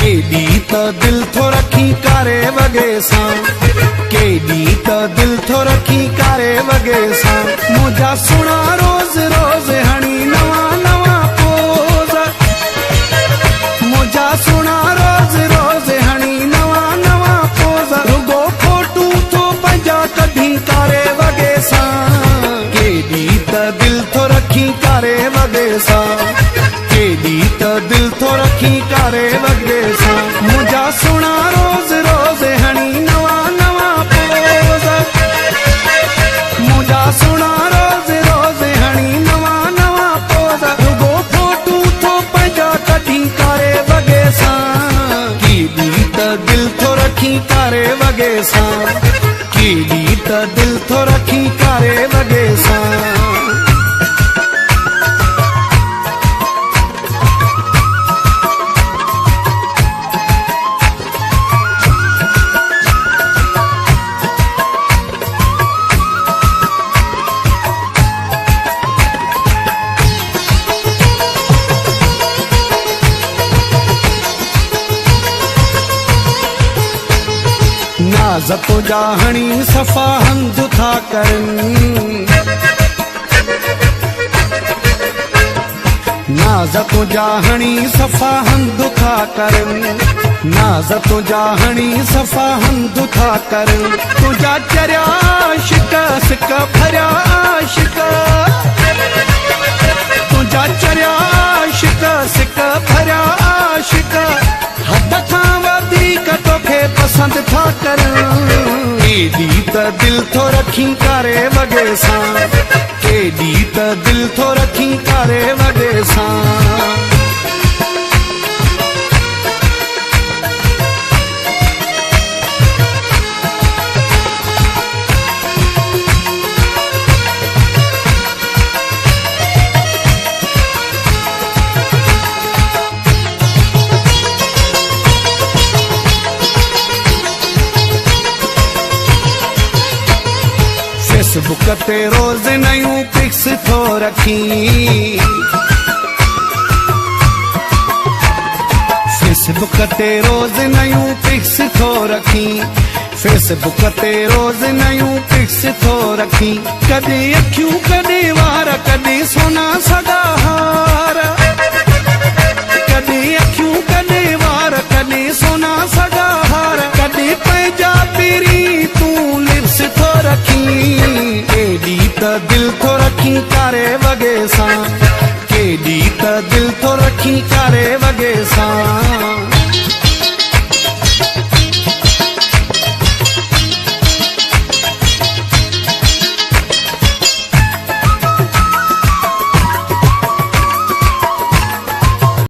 केडी त दिल थो रखी कारे वगे सां केडी त दिल थो रखी कारे वगे सां मुझा सुना रोज रोज हणी नवा नवा पोज मुझा सुना रोज रोज हणी नवा नवा पोज रुगो फोटू थो पंजा कढी कारे वगे सां केडी त दिल थो रखी कारे वगे सां केडी त दिल थो रखी कारे वगे सां मुझा सुना रोज रोज हणी नवा नवा पोज मुझा सुना रोज रोज हणी नवा नवा पोज रुगो फोटू थो पंजा कढी कारे वगे सां केडी त दिल थो रखी कारे वगे सां केडी त दिल थो रखी कारे वगे सां नाज़ तुझा हणी सफ़ा हंध था करन नाज़ तुझा हणी सफ़ा हंध था करन नाज़ तुझा हणी सफ़ा हंध था करन तुझा चरिया शिक सिक भरिया शिक तुझा चरिया शिक सिक भरिया शिक हद खां वधीक तोखे पसंद था करन केडी त दिल थो रखी कारे वगे सां केडी त दिल थो रखी कारे वगे सां फेसबुक ते रोज नयूं पिक्स थो रखी फेसबुक ते रोज नयूं पिक्स थो रखी फेसबुक ते रोज नयूं पिक्स थो रखी कॾहिं अखियूं कॾहिं वार कॾहिं सोना सगा हार कॾहिं अखियूं कॾहिं वार कॾहिं सोना सगा हार कॾहिं पंहिंजा पहिरीं तूं लिप्स थो रखी केडी त दिल थो रखी कारे वगे सां केडी त दिल थो रखी कारे वगे सां